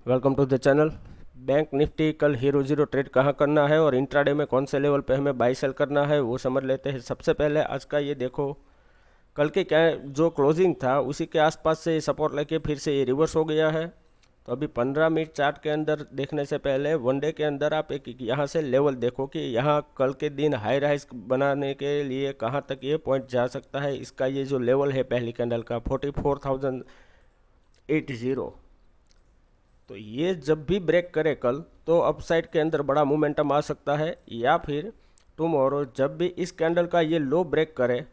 Welcome to the channel. Bank Nifty कल hero zero trade कहाँ करना है और इंट्राडे में कौन से लेवल पे हमें बाई सेल करना है वो समझ लेते हैं। सबसे पहले आज का ये देखो, कल के क्या जो क्लोजिंग था उसी के आसपास से सपोर्ट लेके फिर से ये रिवर्स हो गया है। तो अभी 15 मिनट चार्ट के अंदर देखने से पहले वनडे के अंदर आप एक यहाँ से लेवल देखो कि यहाँ कल के दिन हाई राइज बनाने के लिए कहाँ तक ये पॉइंट जा सकता है। इसका ये जो लेवल है पहली कैंडल का 44,080, तो ये जब भी ब्रेक करे कल तो अपसाइड के अंदर बड़ा मोमेंटम आ सकता है, या फिर टुमारो जब भी इस कैंडल का ये लो ब्रेक करे,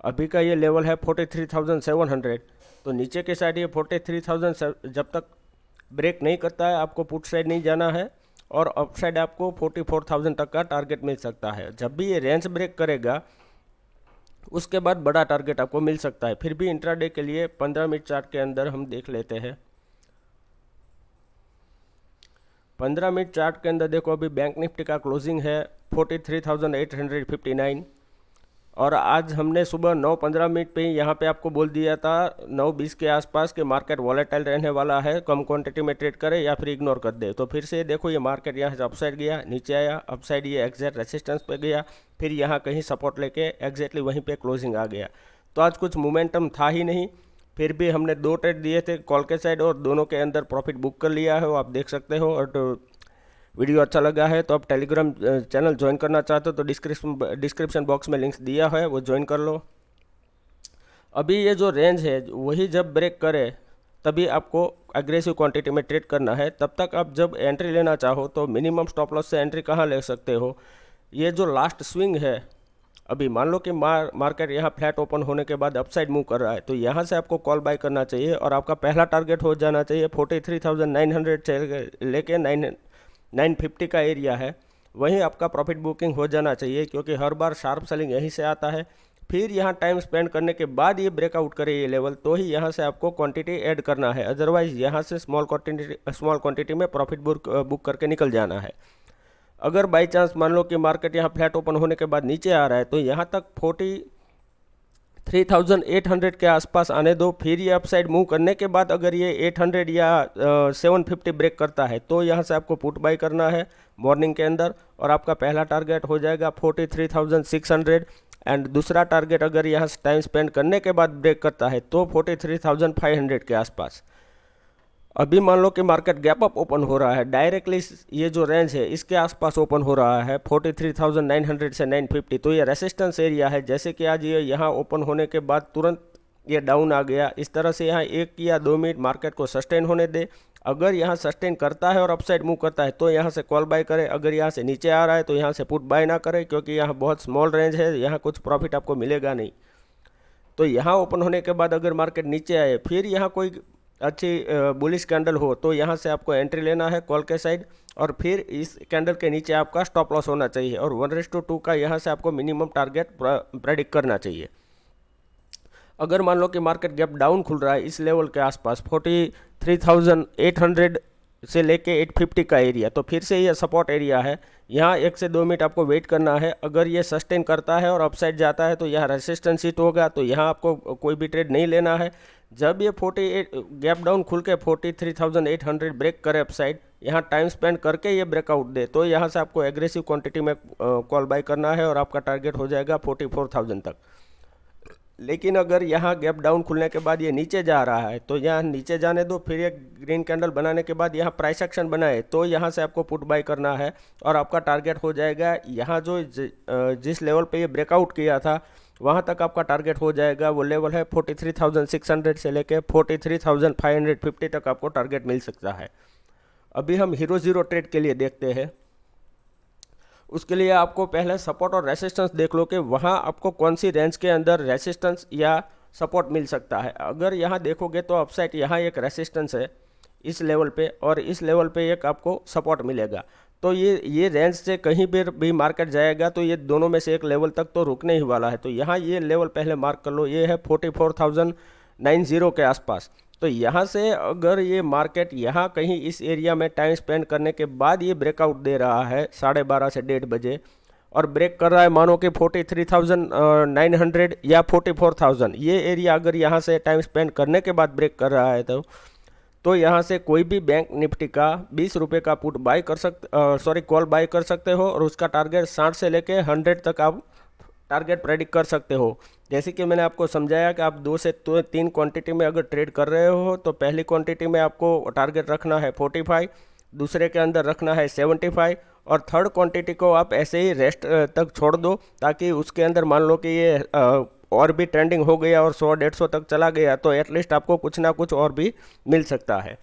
अभी का ये लेवल है 43,700, तो नीचे के साइड ये 43,000 जब तक ब्रेक नहीं करता है आपको पुट साइड नहीं जाना है और अप साइड आपको 44,000 तक का टारगेट मिल सकता है। जब भी ये रेंज ब्रेक करेगा उसके बाद बड़ा टारगेट आपको मिल सकता है। फिर भी इंट्राडे के लिए 15 मिनट चार्ट के अंदर हम देख लेते हैं। 15 मिनट चार्ट के अंदर देखो, अभी बैंक निफ्टी का क्लोजिंग है 43,859 और आज हमने सुबह 9:15 पे यहाँ पे आपको बोल दिया था 9:20 के आसपास के मार्केट वॉलेटाइल रहने वाला है, कम क्वांटिटी में ट्रेड करे या फिर इग्नोर कर दे। तो फिर से देखो ये मार्केट यहाँ से अपसाइड गया, नीचे आया, अपसाइड ये एग्जैक्ट रेसिस्टेंस पे गया, फिर यहाँ कहीं सपोर्ट लेके एग्जैक्टली वहीं पे क्लोजिंग आ गया। तो आज कुछ मोमेंटम था ही नहीं, फिर भी हमने 2 ट्रेड दिए थे कॉल के साइड और दोनों के अंदर प्रॉफिट बुक कर लिया है, वो आप देख सकते हो। और तो वीडियो अच्छा लगा है तो आप टेलीग्राम चैनल ज्वाइन करना चाहते हो तो डिस्क्रिप्शन बॉक्स में लिंक्स दिया है, वो ज्वाइन कर लो। अभी ये जो रेंज है वही जब ब्रेक करे तभी आपको एग्रेसिव क्वांटिटी में ट्रेड करना है। तब तक आप जब एंट्री लेना चाहो तो मिनिमम स्टॉप लॉस से एंट्री कहाँ ले सकते हो, ये जो लास्ट स्विंग है, अभी मान लो कि मार्केट यहाँ फ्लैट ओपन होने के बाद अपसाइड मूव कर रहा है, तो यहाँ से आपको कॉल बाय करना चाहिए और आपका पहला टारगेट हो जाना चाहिए 43,900 से लेके 950 का एरिया है, वहीं आपका प्रॉफिट बुकिंग हो जाना चाहिए, क्योंकि हर बार शार्प सेलिंग यहीं से आता है। फिर यहाँ टाइम स्पेंड करने के बाद ये ब्रेकआउट करे ये लेवल, तो ही यहाँ से आपको क्वांटिटी ऐड करना है, अदरवाइज यहाँ से स्मॉल क्वांटिटी में प्रॉफिट बुक करके निकल जाना है। अगर बाई चांस मान लो कि मार्केट यहाँ फ्लैट ओपन होने के बाद नीचे आ रहा है तो यहाँ तक 43,800 के आसपास आने दो। फिर ये अपसाइड मूव करने के बाद अगर ये 800 या 750 ब्रेक करता है तो यहाँ से आपको पुट बाई करना है मॉर्निंग के अंदर, और आपका पहला टारगेट हो जाएगा 43,600 एंड दूसरा टारगेट अगर यहाँ से टाइम स्पेंड करने के बाद ब्रेक करता है तो 43,500 के आसपास। अभी मान लो कि मार्केट गैप अप ओपन हो रहा है, डायरेक्टली ये जो रेंज है इसके आसपास ओपन हो रहा है 43,900 से 950, तो ये रेसिस्टेंस एरिया है। जैसे कि आज ये यहाँ ओपन होने के बाद तुरंत ये डाउन आ गया, इस तरह से यहाँ 1 या 2 मिनट मार्केट को सस्टेन होने दे। अगर यहाँ सस्टेन करता है और अपसाइड मूव करता है तो यहाँ से कॉल बाय करे, अगर यहाँ से नीचे आ रहा है तो यहाँ से पुट बाय ना करे, क्योंकि यहाँ बहुत स्मॉल रेंज है, यहाँ कुछ प्रॉफिट आपको मिलेगा नहीं। तो यहाँ ओपन होने के बाद अगर मार्केट नीचे आए फिर यहाँ कोई अच्छी बुलिश कैंडल हो तो यहाँ से आपको एंट्री लेना है कॉल के साइड, और फिर इस कैंडल के नीचे आपका स्टॉप लॉस होना चाहिए और 1:2 का यहाँ से आपको मिनिमम टारगेट प्रेडिक्ट करना चाहिए। अगर मान लो कि मार्केट गैप डाउन खुल रहा है इस लेवल के आसपास 43,800 से लेके 850 का एरिया, तो फिर से ये सपोर्ट एरिया है, यहाँ 1 से 2 मिनट आपको वेट करना है। अगर ये सस्टेन करता है और अपसाइड जाता है तो यहाँ रेसिस्टेंस हिट होगा, तो यहाँ आपको कोई भी ट्रेड नहीं लेना है। जब ये 48 गैप डाउन खुल के 43,800 ब्रेक करे अपसाइड, यहाँ टाइम स्पेंड करके ये ब्रेकआउट दे तो यहाँ से आपको एग्रेसिव क्वांटिटी में कॉल बाय करना है और आपका टारगेट हो जाएगा 44,000 तक। लेकिन अगर यहाँ गैप डाउन खुलने के बाद ये नीचे जा रहा है तो यहाँ नीचे जाने दो, फिर एक ग्रीन कैंडल बनाने के बाद यहाँ प्राइस एक्शन बनाए तो यहाँ से आपको पुट बाय करना है और आपका टारगेट हो जाएगा यहाँ जो जिस लेवल पे ये ब्रेकआउट किया था वहाँ तक आपका टारगेट हो जाएगा। वो लेवल है 43,600 से लेके 43,550 तक आपको टारगेट मिल सकता है। अभी हम हीरो जीरो ट्रेड के लिए देखते हैं। उसके लिए आपको पहले सपोर्ट और रेसिस्टेंस देख लो कि वहाँ आपको कौन सी रेंज के अंदर रेसिस्टेंस या सपोर्ट मिल सकता है। अगर यहाँ देखोगे तो अपसाइड यहाँ एक रेसिस्टेंस है इस लेवल पे और इस लेवल पे एक आपको सपोर्ट मिलेगा, तो ये रेंज से कहीं भी मार्केट जाएगा तो ये दोनों में से एक लेवल तक तो रुकने ही वाला है। तो यहाँ ये लेवल पहले मार्क कर लो, ये है 44,090 के आसपास। तो यहाँ से अगर ये मार्केट यहाँ कहीं इस एरिया में टाइम स्पेंड करने के बाद ये ब्रेकआउट दे रहा है 12:30 से 1:30 बजे और ब्रेक कर रहा है मानो कि 43,900 या 44,000, ये एरिया अगर यहाँ से टाइम स्पेंड करने के बाद ब्रेक कर रहा है तो यहाँ से कोई भी बैंक निफ्टी का 20 रुपये का पुट बाय कर सकते कॉल बाय कर सकते हो, और उसका टारगेट 60 से लेके 100 तक आप टारगेट प्रेडिक्ट कर सकते हो। जैसे कि मैंने आपको समझाया कि आप 2 से 3 क्वांटिटी में अगर ट्रेड कर रहे हो तो पहली क्वांटिटी में आपको टारगेट रखना है 45, दूसरे के अंदर रखना है 75, और थर्ड क्वांटिटी को आप ऐसे ही रेस्ट तक छोड़ दो, ताकि उसके अंदर मान लो कि ये और भी ट्रेंडिंग हो गया और 100-150 तक चला गया तो एटलीस्ट आपको कुछ ना कुछ और भी मिल सकता है।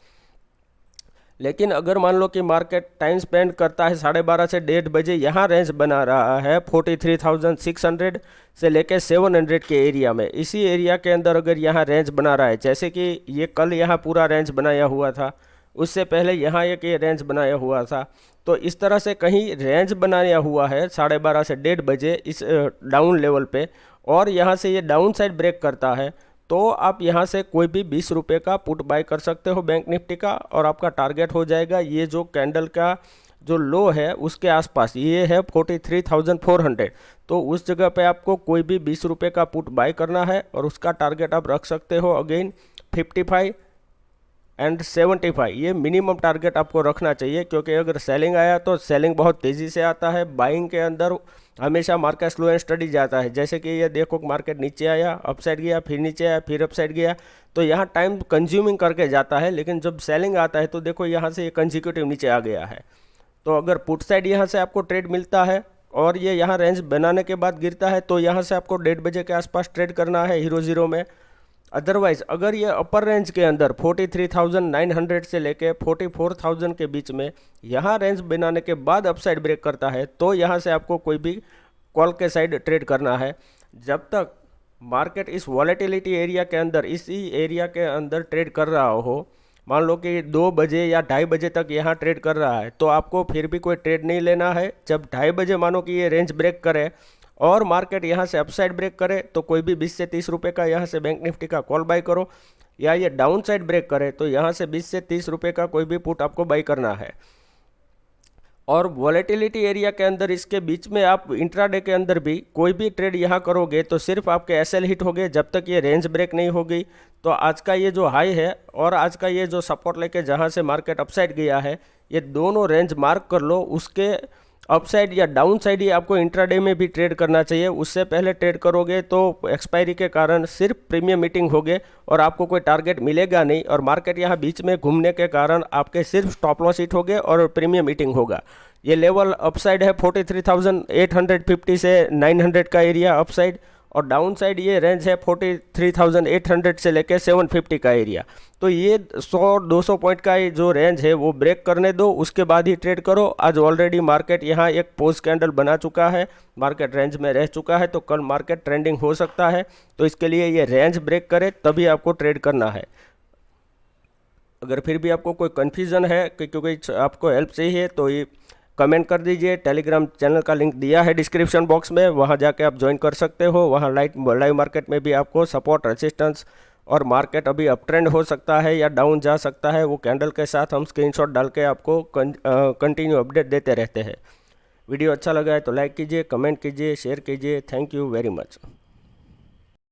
लेकिन अगर मान लो कि मार्केट टाइम स्पेंड करता है 12:30 से 1:30 बजे, यहाँ रेंज बना रहा है 43,600 से लेके 700 के एरिया में, इसी एरिया के अंदर अगर यहाँ रेंज बना रहा है, जैसे कि ये कल यहाँ पूरा रेंज बनाया हुआ था, उससे पहले यहाँ एक ये रेंज बनाया हुआ था, तो इस तरह से कहीं रेंज बनाया हुआ है 12:30 से 1:30 बजे इस डाउन लेवल पे, और यहाँ से ये डाउन साइड ब्रेक करता है, तो आप यहाँ से कोई भी 20 रुपये का पुट बाय कर सकते हो बैंक निफ्टी का, और आपका टारगेट हो जाएगा ये जो कैंडल का जो लो है उसके आसपास, ये है 43,400, तो उस जगह पे आपको कोई भी 20 रुपये का पुट बाय करना है, और उसका टारगेट आप रख सकते हो अगेन 55 एंड 75, ये मिनिमम टारगेट आपको रखना चाहिए, क्योंकि अगर सेलिंग आया तो सेलिंग बहुत तेज़ी से आता है, बाइंग के अंदर हमेशा मार्केट स्लो एंड स्टडी जाता है। जैसे कि ये देखो मार्केट नीचे आया, अपसाइड गया, फिर नीचे आया, फिर अपसाइड गया, तो यहाँ टाइम कंज्यूमिंग करके जाता है, लेकिन जब सेलिंग आता है तो देखो यहाँ से ये कंजिक्यूटिव नीचे आ गया है। तो अगर पुट साइड यहाँ से आपको ट्रेड मिलता है और ये यहाँ रेंज बनाने के बाद गिरता है, तो यहाँ से आपको 1:30 बजे के आसपास ट्रेड करना है हीरो ज़ीरो में। अदरवाइज अगर ये अपर रेंज के अंदर 43,900 से लेके 44,000 के बीच में यहाँ रेंज बनाने के बाद अपसाइड ब्रेक करता है, तो यहाँ से आपको कोई भी कॉल के साइड ट्रेड करना है। जब तक मार्केट इस वॉलेटिलिटी एरिया के अंदर, इसी एरिया के अंदर ट्रेड कर रहा हो, मान लो कि 2 बजे या 2:30 बजे तक यहाँ ट्रेड कर रहा है, तो आपको फिर भी कोई ट्रेड नहीं लेना है। जब 2:30 बजे मानो कि ये रेंज ब्रेक करे और मार्केट यहाँ से अपसाइड ब्रेक करे, तो कोई भी 20 से 30 रुपये का यहाँ से बैंक निफ्टी का कॉल बाय करो, या ये डाउन साइड ब्रेक करे तो यहाँ से 20 से 30 रुपये का कोई भी पुट आपको बाय करना है। और वॉलेटिलिटी एरिया के अंदर इसके बीच में आप इंट्राडे के अंदर भी कोई भी ट्रेड यहाँ करोगे तो सिर्फ आपके एसएल हिट होंगे जब तक ये रेंज ब्रेक नहीं होगी। तो आज का ये जो हाई है और आज का ये जो सपोर्ट लेके जहाँ से मार्केट अपसाइड गया है, ये दोनों रेंज मार्क कर लो, उसके अपसाइड या डाउन साइड ही आपको इंट्राडे में भी ट्रेड करना चाहिए। उससे पहले ट्रेड करोगे तो एक्सपायरी के कारण सिर्फ प्रीमियम मीटिंग होगे और आपको कोई टारगेट मिलेगा नहीं, और मार्केट यहाँ बीच में घूमने के कारण आपके सिर्फ स्टॉप लॉस हिट होगे और प्रीमियम मीटिंग होगा। ये लेवल अपसाइड है 43,850 से 900 का एरिया अपसाइड, और डाउन साइड ये रेंज है 43,800 से लेके 750 का एरिया। तो ये 100-200 पॉइंट का ये जो रेंज है वो ब्रेक करने दो, उसके बाद ही ट्रेड करो। आज ऑलरेडी मार्केट यहाँ एक पोज कैंडल बना चुका है, मार्केट रेंज में रह चुका है, तो कल मार्केट ट्रेंडिंग हो सकता है। तो इसके लिए ये रेंज ब्रेक करे तभी आपको ट्रेड करना है। अगर फिर भी आपको कोई कन्फ्यूज़न है क्योंकि आपको हेल्प चाहिए तो ये कमेंट कर दीजिए। टेलीग्राम चैनल का लिंक दिया है डिस्क्रिप्शन बॉक्स में, वहाँ जाके आप ज्वाइन कर सकते हो। वहाँ लाइव मार्केट में भी आपको सपोर्ट, रेजिस्टेंस और मार्केट अभी अप ट्रेंड हो सकता है या डाउन जा सकता है, वो कैंडल के साथ हम स्क्रीनशॉट डाल के आपको कंटिन्यू अपडेट देते रहते हैं। वीडियो अच्छा लगा है तो लाइक कीजिए, कमेंट कीजिए, शेयर कीजिए। Thank you very much.